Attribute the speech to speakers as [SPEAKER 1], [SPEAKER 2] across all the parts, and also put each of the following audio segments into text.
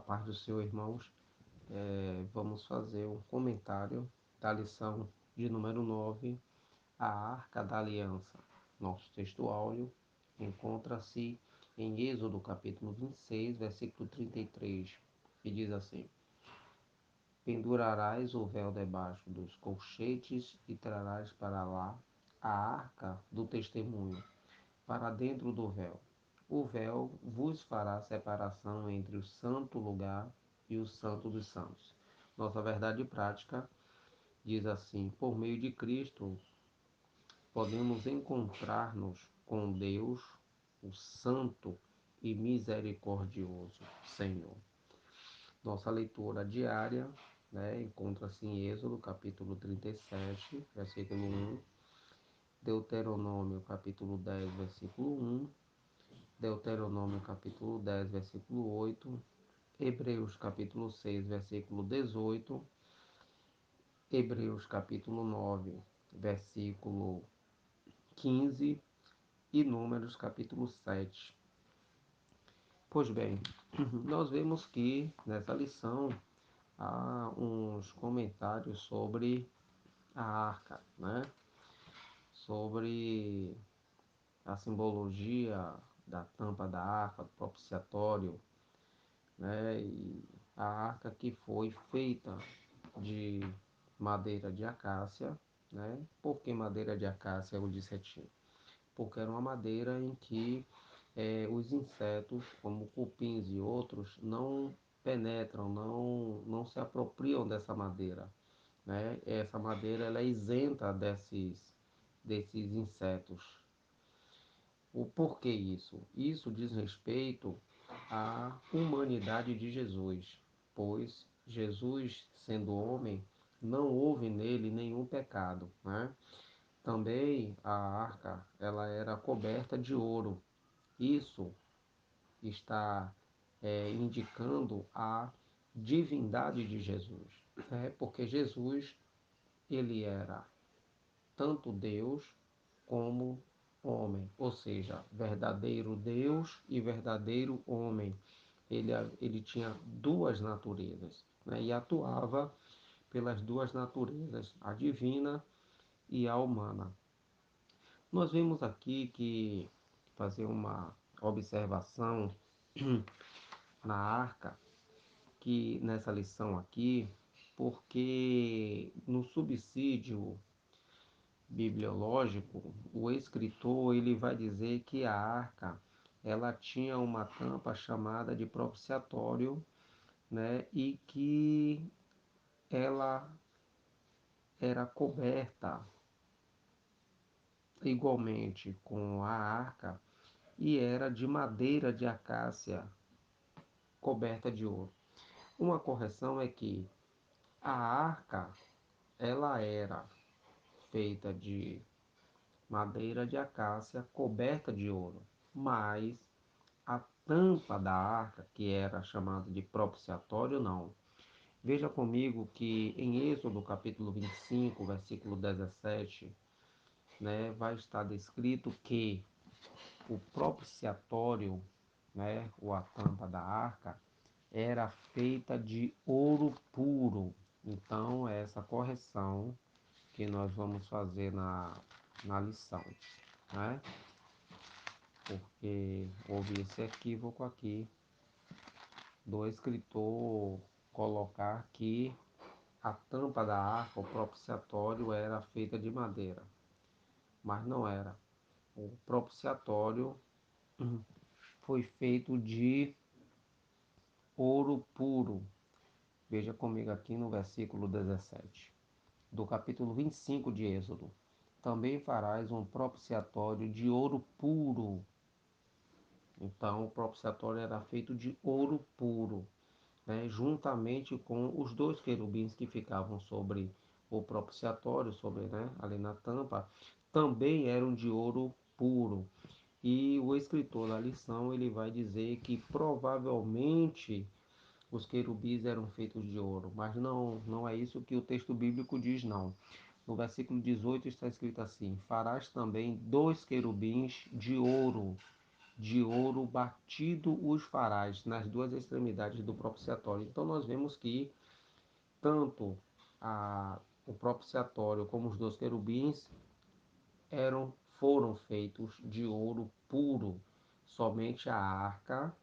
[SPEAKER 1] paz do Senhor, irmãos. Vamos fazer um comentário da lição de número 9, a Arca da Aliança. Nosso texto áureo encontra-se em Êxodo capítulo 26, versículo 33, que diz assim: Pendurarás o véu debaixo dos colchetes e trarás para lá a arca do testemunho, para dentro do véu. O véu vos fará separação entre o santo lugar e o santo dos santos. Nossa verdade prática diz assim: por meio de Cristo, podemos encontrar-nos com Deus, o Santo e Misericordioso Senhor. Nossa leitura diária, encontra-se em Êxodo, capítulo 37, versículo 1, Deuteronômio, capítulo 10, versículo 1, Deuteronômio capítulo 10, versículo 8, Hebreus capítulo 6, versículo 18, Hebreus capítulo 9, versículo 15 e Números capítulo 7. Pois bem, nós vemos que nessa lição há uns comentários sobre a arca, sobre a simbologia da tampa da arca, do propiciatório, e a arca que foi feita de madeira de acácia, Por que madeira de acácia, eu disse cetim? Porque era uma madeira em que os insetos, como cupins e outros, não penetram, não se apropriam dessa madeira, Essa madeira ela é isenta desses insetos. O porquê isso? Isso diz respeito à humanidade de Jesus, pois Jesus, sendo homem, não houve nele nenhum pecado, Também a arca, ela era coberta de ouro. Isso está indicando a divindade de Jesus, Porque Jesus, ele era tanto Deus como homem, ou seja, verdadeiro Deus e verdadeiro homem. Ele tinha duas naturezas, e atuava pelas duas naturezas, a divina e a humana. Nós vemos aqui que fazer uma observação na arca, que nessa lição aqui, porque no subsídio bibliológico, o escritor ele vai dizer que a arca ela tinha uma tampa chamada de propiciatório, E que ela era coberta igualmente com a arca e era de madeira de acácia coberta de ouro. Uma correção é que a arca ela era feita de madeira de acácia coberta de ouro, mas a tampa da arca, que era chamada de propiciatório, não. Veja comigo que em Êxodo capítulo 25, versículo 17, vai estar descrito que o propiciatório, ou a tampa da arca, era feita de ouro puro. Então, é essa correção que nós vamos fazer na lição, né? Porque houve esse equívoco aqui do escritor colocar que a tampa da arca, o propiciatório, era feita de madeira, mas não era. O propiciatório foi feito de ouro puro. Veja comigo aqui no versículo 17, do capítulo 25 de Êxodo. Também farás um propiciatório de ouro puro. Então, o propiciatório era feito de ouro puro, juntamente com os dois querubins que ficavam sobre o propiciatório, ali na tampa, também eram de ouro puro. E o escritor da lição ele vai dizer que provavelmente os querubins eram feitos de ouro, mas não é isso que o texto bíblico diz, não. No versículo 18 está escrito assim: farás também 2 querubins de ouro de ouro batido os farás nas duas extremidades do propiciatório. Então nós vemos que tanto o propiciatório como os dois querubins foram feitos de ouro puro. Somente a arca,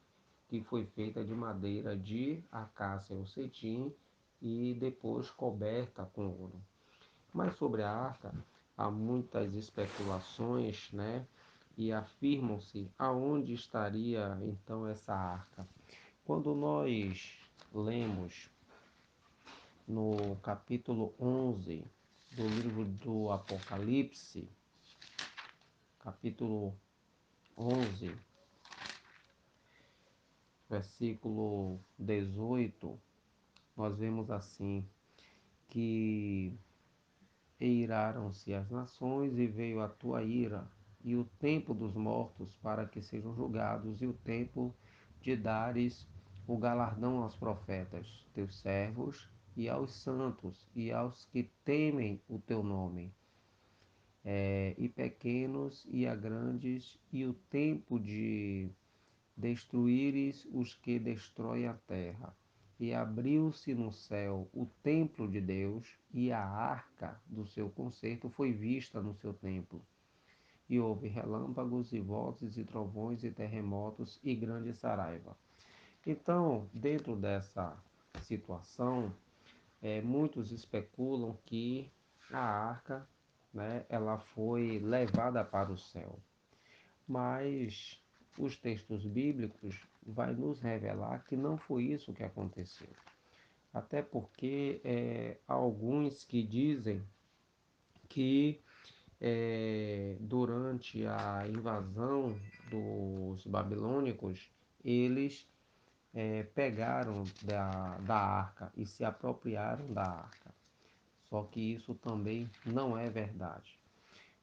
[SPEAKER 1] que foi feita de madeira de acácia ou cetim e depois coberta com ouro. Mas sobre a arca há muitas especulações, né? E afirmam-se aonde estaria então essa arca. Quando nós lemos no capítulo 11 do livro do Apocalipse, capítulo 11, versículo 18, nós vemos assim, que eiraram-se as nações e veio a tua ira, e o tempo dos mortos para que sejam julgados, e o tempo de dares o galardão aos profetas, teus servos, e aos santos, e aos que temem o teu nome, e pequenos e a grandes, e o tempo de destruíres os que destroem a terra. E abriu-se no céu o templo de Deus, e a arca do seu concerto foi vista no seu templo. E houve relâmpagos, e vozes, e trovões, e terremotos, e grande saraiva. Então, dentro dessa situação, muitos especulam que a arca, né, ela foi levada para o céu. Mas os textos bíblicos vai nos revelar que não foi isso que aconteceu. Até porque há alguns que dizem que durante a invasão dos babilônicos, eles pegaram da arca e se apropriaram da arca. Só que isso também não é verdade.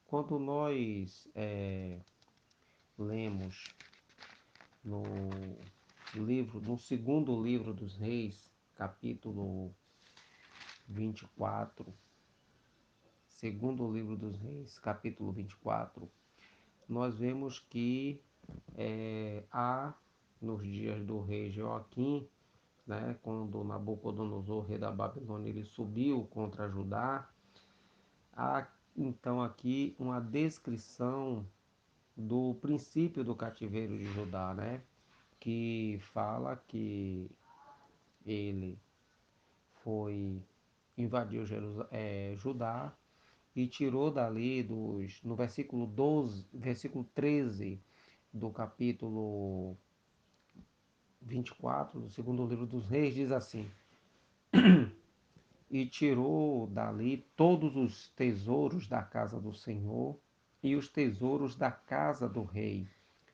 [SPEAKER 1] Quando nós lemos no no segundo livro dos Reis, capítulo 24, segundo livro dos Reis, capítulo 24, nós vemos que há, nos dias do rei Joaquim, né, quando Nabucodonosor, rei da Babilônia, ele subiu contra Judá, há então aqui uma descrição do princípio do cativeiro de Judá, né, que fala que ele foi invadiu Judá e tirou dali no versículo 12, versículo 13 do capítulo 24 do segundo livro dos Reis, diz assim: e tirou dali todos os tesouros da casa do Senhor e os tesouros da casa do rei,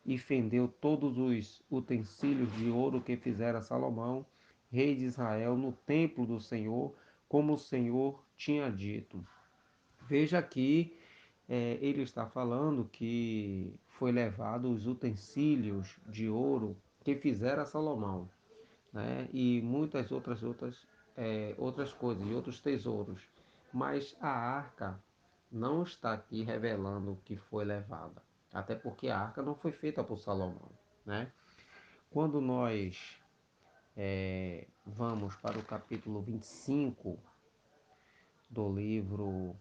[SPEAKER 1] e fendeu todos os utensílios de ouro que fizera Salomão, rei de Israel, no templo do Senhor, como o Senhor tinha dito. Veja aqui, ele está falando que foi levado os utensílios de ouro que fizera Salomão, né? E muitas outras coisas, e outros tesouros. Mas a arca não está aqui revelando que foi levada, até porque a arca não foi feita por Salomão, né? Quando nós vamos para o capítulo 25 do livro,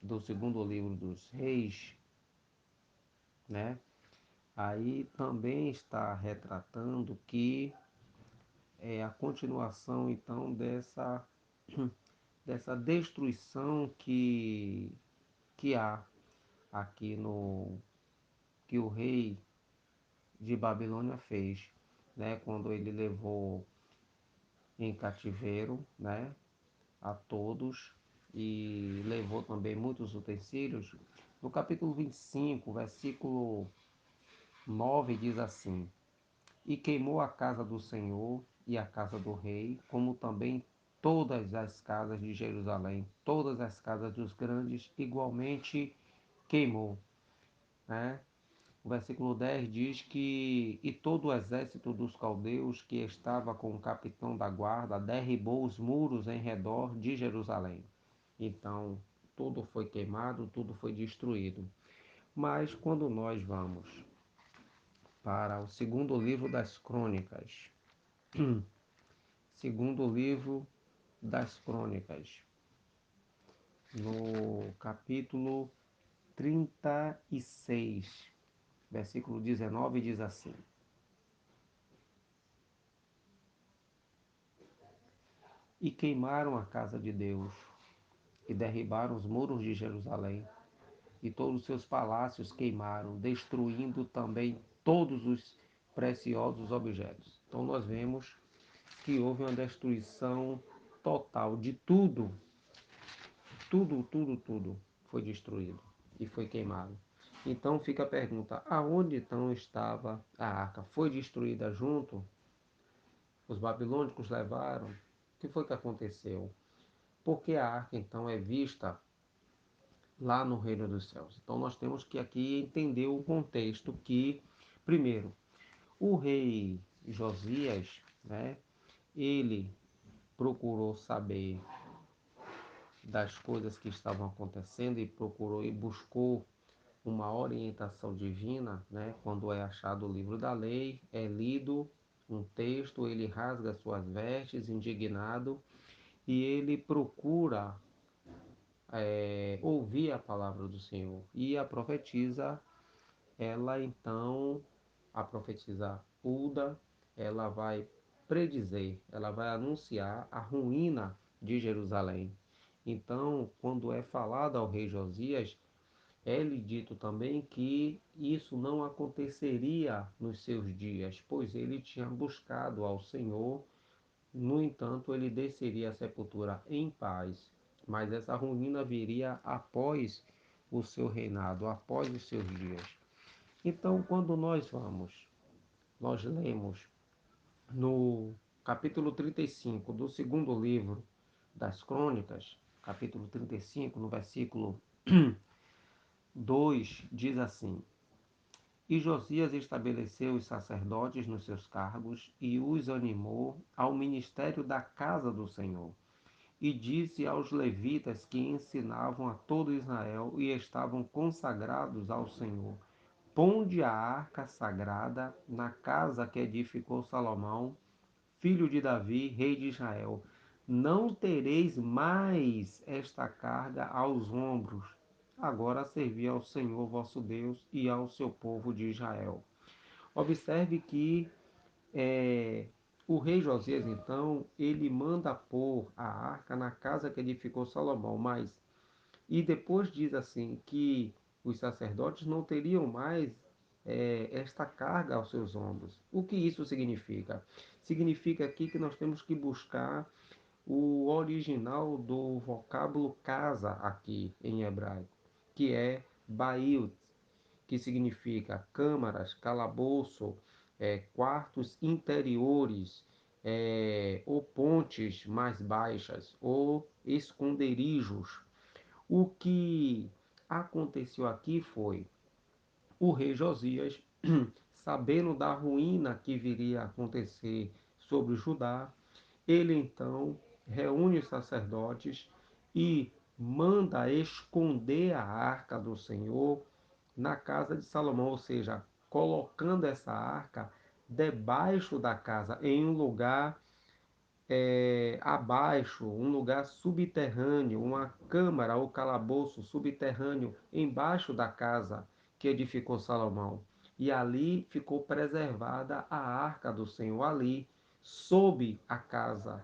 [SPEAKER 1] do segundo livro dos Reis, né? Aí também está retratando que é a continuação então dessa destruição que há aqui no que o rei de Babilônia fez, né, quando ele levou em cativeiro, né, a todos e levou também muitos utensílios. No capítulo 25, versículo 9 diz assim: e queimou a casa do Senhor e a casa do rei, como também todas as casas de Jerusalém, todas as casas dos grandes, igualmente queimou, né? O versículo 10 diz que e todo o exército dos caldeus que estava com o capitão da guarda derribou os muros em redor de Jerusalém. Então, tudo foi queimado, tudo foi destruído. Mas quando nós vamos para o segundo livro das Crônicas. Segundo livro das Crônicas, no capítulo 36, versículo 19, diz assim: E queimaram a casa de Deus, e derribaram os muros de Jerusalém, e todos os seus palácios queimaram, destruindo também todos os preciosos objetos. Então nós vemos que houve uma destruição total de tudo, tudo foi destruído e foi queimado. Então fica a pergunta: aonde então estava a arca? Foi destruída junto? Os babilônicos levaram? O que foi que aconteceu? Porque a arca então é vista lá no reino dos céus. Então nós temos que aqui entender o contexto que, primeiro, o rei Josias, né, ele procurou saber das coisas que estavam acontecendo e procurou e buscou uma orientação divina, né? Quando é achado o livro da lei, é lido um texto, ele rasga suas vestes, indignado, e ele procura ouvir a palavra do Senhor. E a profetisa, ela então, a profetisa Hulda, ela vai predizer, ela vai anunciar a ruína de Jerusalém. Então, quando é falado ao rei Josias, é-lhe dito também que isso não aconteceria nos seus dias, pois ele tinha buscado ao Senhor. No entanto, ele desceria à sepultura em paz, mas essa ruína viria após o seu reinado, após os seus dias. Então, quando nós lemos no capítulo 35 do segundo livro das Crônicas, capítulo 35, no versículo 2, diz assim: E Josias estabeleceu os sacerdotes nos seus cargos e os animou ao ministério da casa do Senhor. E disse aos levitas que ensinavam a todo Israel e estavam consagrados ao Senhor: Ponde a arca sagrada na casa que edificou Salomão, filho de Davi, rei de Israel. Não tereis mais esta carga aos ombros. Agora servi ao Senhor vosso Deus e ao seu povo de Israel. Observe que é, o rei Josias, então, ele manda pôr a arca na casa que edificou Salomão, mas, e depois diz assim, que os sacerdotes não teriam mais esta carga aos seus ombros. O que isso significa? Significa aqui que nós temos que buscar o original do vocábulo casa aqui em hebraico, que é baiut, que significa câmaras, calabouço, quartos interiores, ou pontes mais baixas, ou esconderijos. O que aconteceu aqui foi o rei Josias, sabendo da ruína que viria a acontecer sobre Judá, ele então reúne os sacerdotes e manda esconder a arca do Senhor na casa de Salomão, ou seja, colocando essa arca debaixo da casa, em um lugar abaixo, um lugar subterrâneo, uma câmara ou calabouço subterrâneo embaixo da casa que edificou Salomão. E ali ficou preservada a arca do Senhor, ali, sob a casa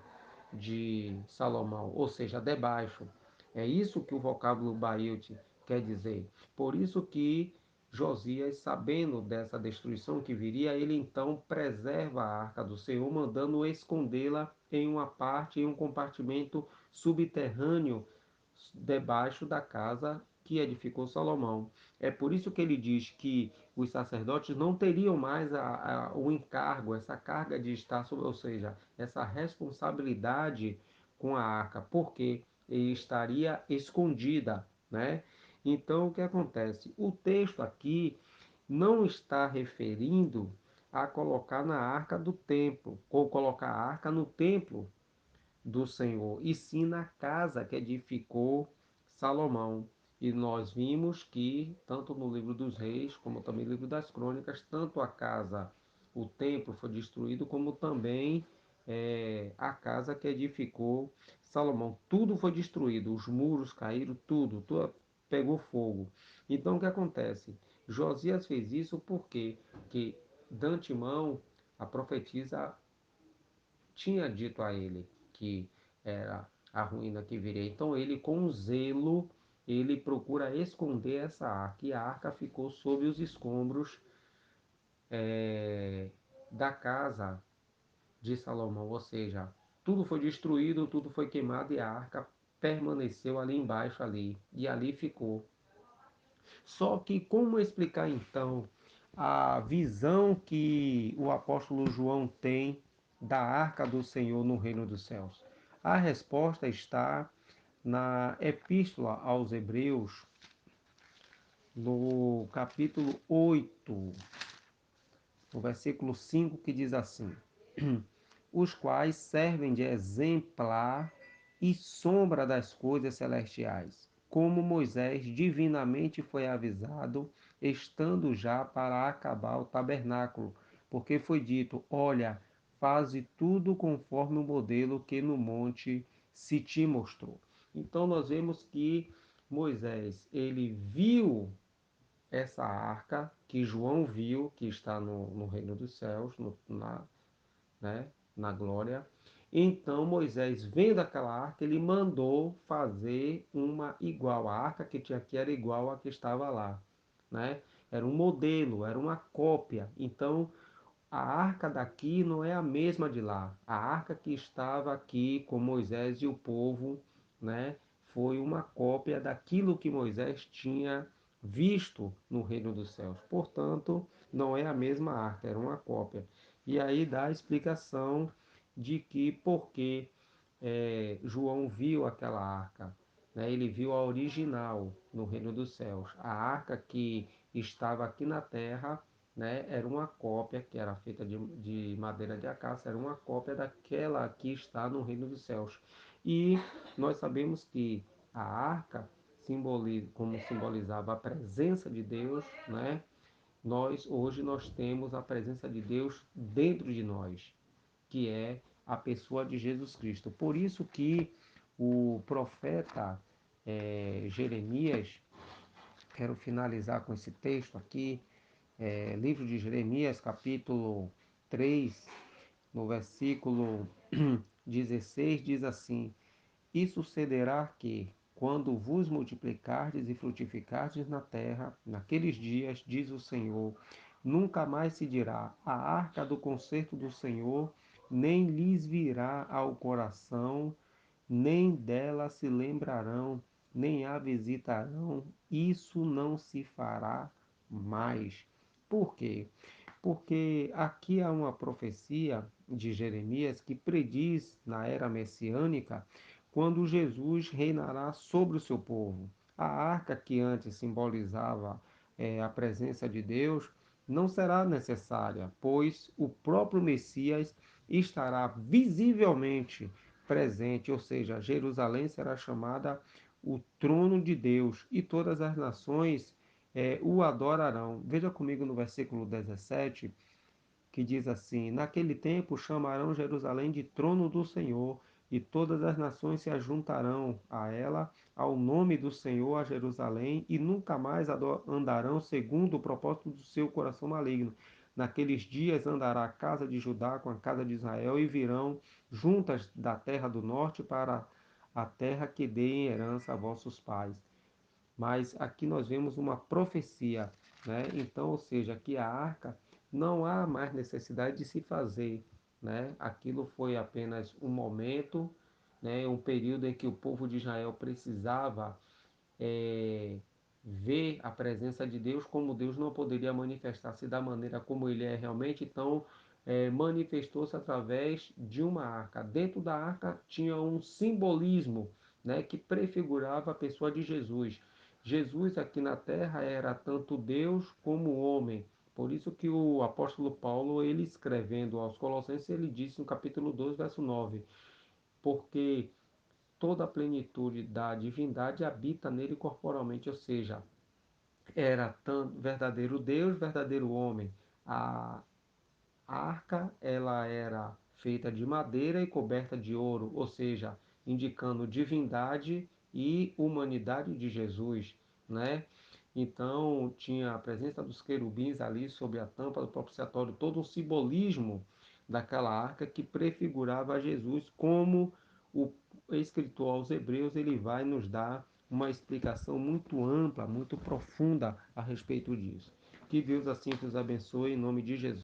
[SPEAKER 1] de Salomão, ou seja, debaixo. É isso que o vocábulo Baiut quer dizer. Por isso que Josias, sabendo dessa destruição que viria, ele então preserva a arca do Senhor, mandando escondê-la em uma parte, em um compartimento subterrâneo, debaixo da casa que edificou Salomão. É por isso que ele diz que os sacerdotes não teriam mais o encargo, essa carga de estar sobre, ou seja, essa responsabilidade com a arca, porque ele estaria escondida, né? Então, o que acontece? O texto aqui não está referindo a colocar na arca do templo, ou colocar a arca no templo do Senhor, e sim na casa que edificou Salomão. E nós vimos que, tanto no livro dos reis, como também no livro das crônicas, tanto a casa, o templo foi destruído, como também a casa que edificou Salomão. Tudo foi destruído, os muros caíram, tudo pegou fogo. Então o que acontece? Josias fez isso porque que, de antemão, a profetisa tinha dito a ele que era a ruína que viria. Então ele, com zelo, ele procura esconder essa arca. E a arca ficou sob os escombros da casa de Salomão. Ou seja, tudo foi destruído, tudo foi queimado e a arca permaneceu ali embaixo ali. E ali ficou. Só que como explicar então a visão que o apóstolo João tem da arca do Senhor no reino dos céus? A resposta está na Epístola aos Hebreus, no capítulo 8, no versículo 5, que diz assim: os quais servem de exemplar e sombra das coisas celestiais, como Moisés divinamente foi avisado, estando já para acabar o tabernáculo, porque foi dito: olha, faze tudo conforme o modelo que no monte se te mostrou. Então nós vemos que Moisés, ele viu essa arca que João viu, que está no reino dos céus, né, na glória. Então Moisés, vendo aquela arca, ele mandou fazer uma igual. A arca que tinha aqui era igual à que estava lá, né? Era um modelo, era uma cópia. Então a arca daqui não é a mesma de lá. A arca que estava aqui com Moisés e o povo, né, foi uma cópia daquilo que Moisés tinha visto no reino dos céus. Portanto, não é a mesma arca, era uma cópia. E aí dá a explicação de que porque João viu aquela arca, né, ele viu a original no reino dos céus. A arca que estava aqui na terra, né, era uma cópia que era feita de madeira de acácia, era uma cópia daquela que está no reino dos céus. E nós sabemos que a arca, como simbolizava a presença de Deus, né, hoje nós temos a presença de Deus dentro de nós, que é a pessoa de Jesus Cristo. Por isso que o profeta Jeremias, quero finalizar com esse texto aqui, livro de Jeremias, capítulo 3, no versículo 16, diz assim: e sucederá que, quando vos multiplicardes e frutificardes na terra, naqueles dias, diz o Senhor, nunca mais se dirá a arca do concerto do Senhor, nem lhes virá ao coração, nem dela se lembrarão, nem a visitarão. Isso não se fará mais. Por quê? Porque aqui há uma profecia de Jeremias que prediz na era messiânica quando Jesus reinará sobre o seu povo. A arca que antes simbolizava a presença de Deus não será necessária, pois o próprio Messias estará visivelmente presente, ou seja, Jerusalém será chamada o trono de Deus e todas as nações o adorarão. Veja comigo no versículo 17, que diz assim: naquele tempo chamarão Jerusalém de trono do Senhor, e todas as nações se ajuntarão a ela, ao nome do Senhor, a Jerusalém, e nunca mais andarão segundo o propósito do seu coração maligno. Naqueles dias andará a casa de Judá com a casa de Israel, e virão juntas da terra do norte para a terra que dei em herança a vossos pais. Mas aqui nós vemos uma profecia, né? Então, ou seja, que a arca não há mais necessidade de se fazer, né? Aquilo foi apenas um momento, né? Um período em que o povo de Israel precisava é, ver a presença de Deus, como Deus não poderia manifestar-se da maneira como ele é realmente, então manifestou-se através de uma arca. Dentro da arca tinha um simbolismo, né, que prefigurava a pessoa de Jesus. Jesus aqui na terra era tanto Deus como homem. Por isso que o apóstolo Paulo, ele escrevendo aos Colossenses, ele disse no capítulo 2, verso 9, porque toda a plenitude da divindade habita nele corporalmente, ou seja, era tanto verdadeiro Deus, verdadeiro homem. A a arca ela era feita de madeira e coberta de ouro, ou seja, indicando divindade e humanidade de Jesus, né? Então tinha a presença dos querubins ali sobre a tampa do propiciatório, todo um simbolismo daquela arca que prefigurava Jesus, como o escritor aos Hebreus ele vai nos dar uma explicação muito ampla, muito profunda a respeito disso. Que Deus assim nos abençoe em nome de Jesus.